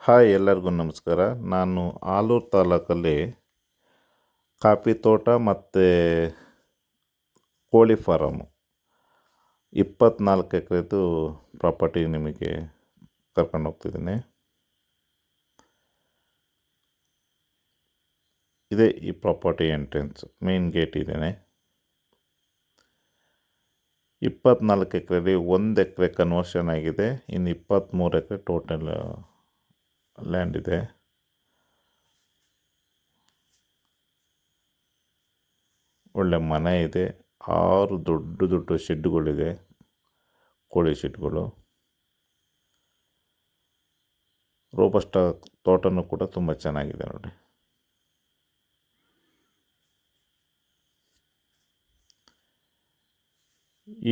Hi, ಎಲ್ಲರಿಗೂ ನಮಸ್ಕಾರ. ನಾನು ಆಲೂರು ತಾಲೂಕಲ್ಲಿ ಕಾಫಿ ತೋಟ ಮತ್ತು ಕೋಳಿ ಫಾರಮ್ಮು 24 ಎಕರೆದು ಪ್ರಾಪರ್ಟಿ ನಿಮಗೆ ಕರ್ಕೊಂಡು ಹೋಗ್ತಿದ್ದೀನಿ. ಇದೇ ಈ ಪ್ರಾಪರ್ಟಿ ಎಂಟ್ರೆನ್ಸ್, ಮೇನ್ ಗೇಟ್ ಇದೇನೆ. 24 ಎಕರೆಯಲ್ಲಿ 1 ಎಕರೆ ಕನ್ವರ್ಷನ್ ಆಗಿದೆ, ಇನ್ನು 23 ಎಕರೆ ಟೋಟಲ್ ಲ್ಯಾಂಡ್ ಇದೆ. ಒಳ್ಳೆ ಮನೆ ಇದೆ, 6 ದೊಡ್ಡ ದೊಡ್ಡ ಶೆಡ್ಗಳಿದೆ, ಕೋಳಿ ಶೆಡ್ಗಳು. ರೋಬಸ್ಟ ತೋಟನೂ ಕೂಡ ತುಂಬ ಚೆನ್ನಾಗಿದೆ ನೋಡಿ.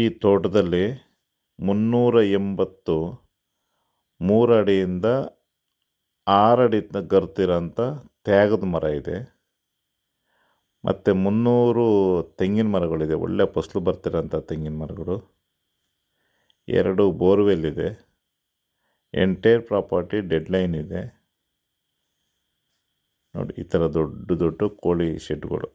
ಈ ತೋಟದಲ್ಲಿ 380 3 ಅಡಿಯಿಂದ 6 ಅಡಿ ಗರ್ತಿರೋಂಥ ತ್ಯಾಗದ ಮರ ಇದೆ, ಮತ್ತು 300 ತೆಂಗಿನ ಮರಗಳಿದೆ, ಒಳ್ಳೆ ಫಸಲು ಬರ್ತಿರೋಂಥ ತೆಂಗಿನ ಮರಗಳು. 2 ಬೋರ್ವೆಲ್ ಇದೆ. ಎಂಟೈರ್ ಪ್ರಾಪರ್ಟಿ ಡೆಡ್ಲೈನ್ ಇದೆ ನೋಡಿ. ಈ ಥರ ದೊಡ್ಡ ದೊಡ್ಡ ಕೋಳಿ ಶೆಡ್ಗಳು.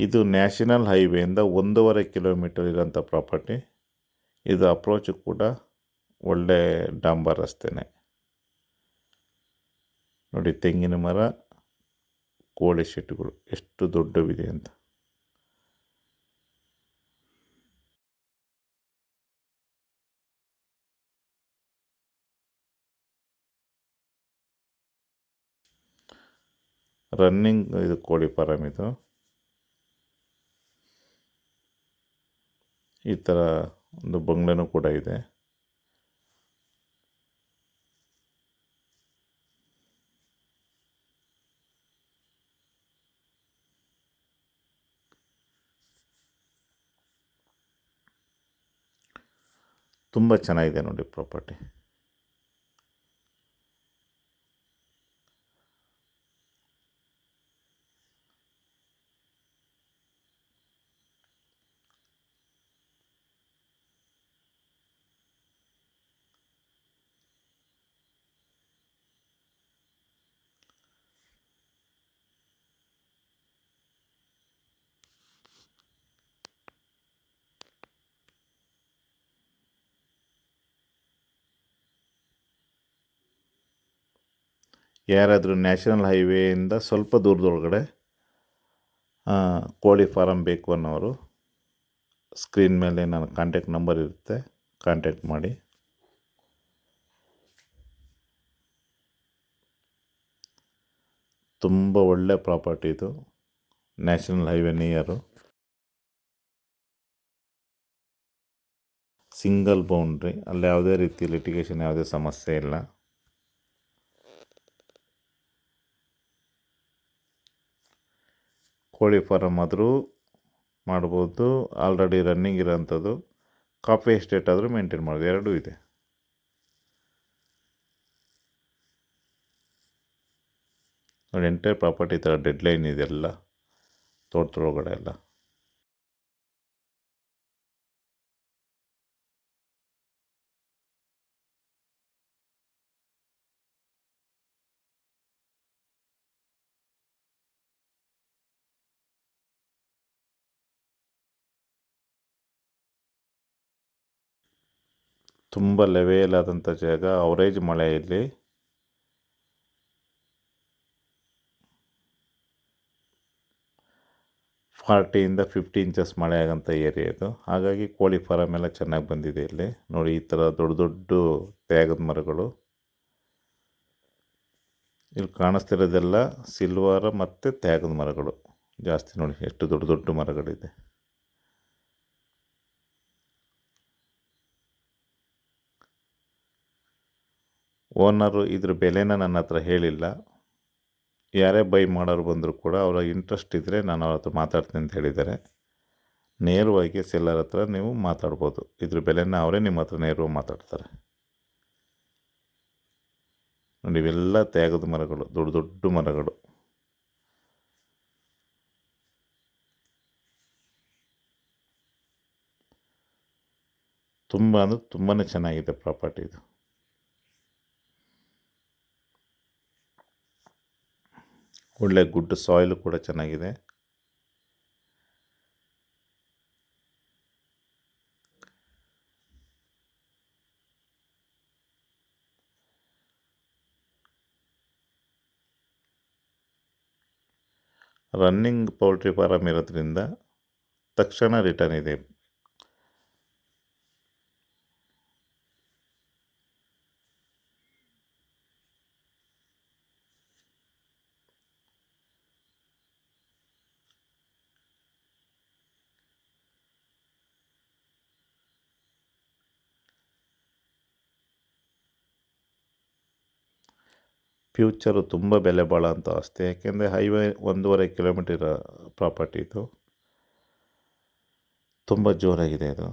ಇದು ನ್ಯಾಷನಲ್ ಹೈವೇಯಿಂದ 1.5 ಕಿಲೋಮೀಟರ್ ಇರೋಂಥ ಪ್ರಾಪರ್ಟಿ. ಇದು ಅಪ್ರೋಚು ಕೂಡ ಒಳ್ಳೆ ಡಾಂಬರ್ ರಸ್ತೆನೇ ನೋಡಿ. ತೆಂಗಿನ ಮರ, ಕೋಳಿ ಶೆಡ್ಗಳು ಎಷ್ಟು ದೊಡ್ಡವಿದೆ ಅಂತ. ರನ್ನಿಂಗ್ ಇದು ಕೋಳಿ ಫಾರಮ್ ಇದು. ಈ ಥರ ಒಂದು ಬಂಗ್ಲೆನೂ ಕೂಡ ಇದೆ. ತುಂಬ ಚೆನ್ನಾಗಿದೆ ನೋಡಿ ಪ್ರಾಪರ್ಟಿ. ಯಾರಾದರೂ ನ್ಯಾಷನಲ್ ಹೈವೇಯಿಂದ ಸ್ವಲ್ಪ ದೂರದೊಳಗಡೆ ಕೋಳಿ ಫಾರಮ್ ಬೇಕು ಅನ್ನೋರು ಸ್ಕ್ರೀನ್ ಮೇಲೆ ನನ್ನ ಕಾಂಟ್ಯಾಕ್ಟ್ ನಂಬರ್ ಇರುತ್ತೆ, ಕಾಂಟ್ಯಾಕ್ಟ್ ಮಾಡಿ. ತುಂಬ ಒಳ್ಳೆ ಪ್ರಾಪರ್ಟಿ ಇದು, national highway near. Single boundary, ಅಲ್ಲಿ ಯಾವುದೇ ರೀತಿ ಲಿಟಿಗೇಷನ್, ಯಾವುದೇ ಸಮಸ್ಯೆ ಇಲ್ಲ. ಕೋಳಿ ಫಾರಮ್ ಆದರೂ ಮಾಡ್ಬೋದು, ಆಲ್ರೆಡಿ ರನ್ನಿಂಗ್ ಇರೋಂಥದ್ದು. ಕಾಫಿ ಎಸ್ಟೇಟ್ ಆದರೂ ಮೇಂಟೈನ್ ಮಾಡೋದು, ಎರಡೂ ಇದೆ. ನೋಡಿ, ಎಂಟೈರ್ ಪ್ರಾಪರ್ಟಿ ಥರ ಡೆಡ್ಲೈನ್ ಇದೆಲ್ಲ ತೋಟದೊಳಗಡೆ ಎಲ್ಲ. ತುಂಬ ಲೆವೆಲ್ ಆದಂಥ ಜಾಗ, ಅವರೇಜ್ ಮಳೆ ಇಲ್ಲಿ. ಫಾರ್ಟಿಯಿಂದ 50 ಇಂಚಸ್ ಮಳೆ ಆಗೋಂಥ ಏರಿಯಾ ಇದು. ಹಾಗಾಗಿ ಕೋಳಿ ಫಾರಮ್ ಎಲ್ಲ ಚೆನ್ನಾಗಿ ಬಂದಿದೆ ಇಲ್ಲಿ ನೋಡಿ. ಈ ಥರ ದೊಡ್ಡ ದೊಡ್ಡ ತ್ಯಾಗದ ಮರಗಳು ಇಲ್ಲಿ ಕಾಣಿಸ್ತಿರೋದೆಲ್ಲ ಸಿಲ್ವರ್ ಮತ್ತು ತ್ಯಾಗದ ಮರಗಳು ಜಾಸ್ತಿ ನೋಡಿ. ಎಷ್ಟು ದೊಡ್ಡ ದೊಡ್ಡ ಮರಗಳಿದೆ. ಓನರು ಇದ್ರ ಬೆಲೆನ ನನ್ನ ಹತ್ರ ಹೇಳಿಲ್ಲ. ಯಾರೇ ಬೈ ಮಾಡೋರು ಬಂದರೂ ಕೂಡ ಅವರ ಇಂಟ್ರೆಸ್ಟ್ ಇದ್ದರೆ ನಾನು ಅವ್ರ ಹತ್ರ ಮಾತಾಡ್ತೀನಿ ಅಂತ ಹೇಳಿದ್ದಾರೆ. ನೇರವಾಗಿ ಸೆಲ್ಲರ್ ಹತ್ರ ನೀವು ಮಾತಾಡ್ಬೋದು. ಇದ್ರ ಬೆಲೆನ ಅವರೇ ನಿಮ್ಮ ಹತ್ರ ನೇರವಾಗಿ ಮಾತಾಡ್ತಾರೆ ನೋಡಿ. ಇವೆಲ್ಲ ತ್ಯಾಗದ ಮರಗಳು, ದೊಡ್ಡ ದೊಡ್ಡ ಮರಗಳು. ತುಂಬ ಅಂದರೆ ತುಂಬಾ ಚೆನ್ನಾಗಿದೆ ಪ್ರಾಪರ್ಟಿ ಇದು. ಒಳ್ಳೆ ಗುಡ್ ಸಾಯಿಲು ಕೂಡ ಚೆನ್ನಾಗಿದೆ. ರನ್ನಿಂಗ್ ಪೌಲ್ಟ್ರಿ ಫಾರಮ್ ಇರೋದ್ರಿಂದ ತಕ್ಷಣ ರಿಟರ್ನ್ ಇದೆ. ಫ್ಯೂಚರು ತುಂಬ ಬೆಲೆ ಬಾಳೋಂಥ ಆಸ್ತಿ. ಯಾಕೆಂದರೆ ಹೈವೇ 1.5 ಕಿಲೋಮೀಟರ್ ಪ್ರಾಪರ್ಟಿ ಇದು. ತುಂಬ ಜೋರಾಗಿದೆ ಇದು.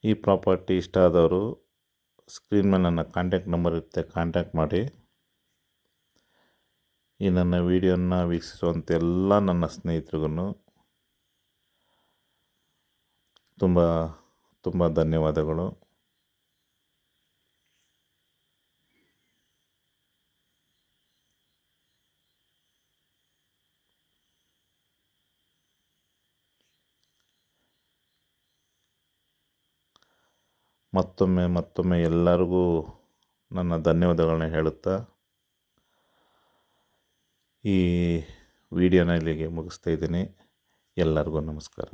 ಈ ಪ್ರಾಪರ್ಟಿ ಇಷ್ಟ ಆದವರು ಸ್ಕ್ರೀನ್ ಮೇಲೆ ನನ್ನ ಕಾಂಟ್ಯಾಕ್ಟ್ ನಂಬರ್ ಇರುತ್ತೆ, ಕಾಂಟ್ಯಾಕ್ಟ್ ಮಾಡಿ. ಈ ನನ್ನ ವಿಡಿಯೋನ ವೀಕ್ಷಿಸುವಂಥ ಎಲ್ಲ ನನ್ನ ಸ್ನೇಹಿತರಿಗೂ ತುಂಬ ತುಂಬ ಧನ್ಯವಾದಗಳು. ಮತ್ತೊಮ್ಮೆ ಎಲ್ಲರಿಗೂ ನನ್ನ ಧನ್ಯವಾದಗಳನ್ನ ಹೇಳುತ್ತಾ ಈ ವಿಡಿಯೋನ ಇಲ್ಲಿಗೆ ಮುಗಿಸ್ತಾ ಇದ್ದೀನಿ. ಎಲ್ಲರಿಗೂ ನಮಸ್ಕಾರ.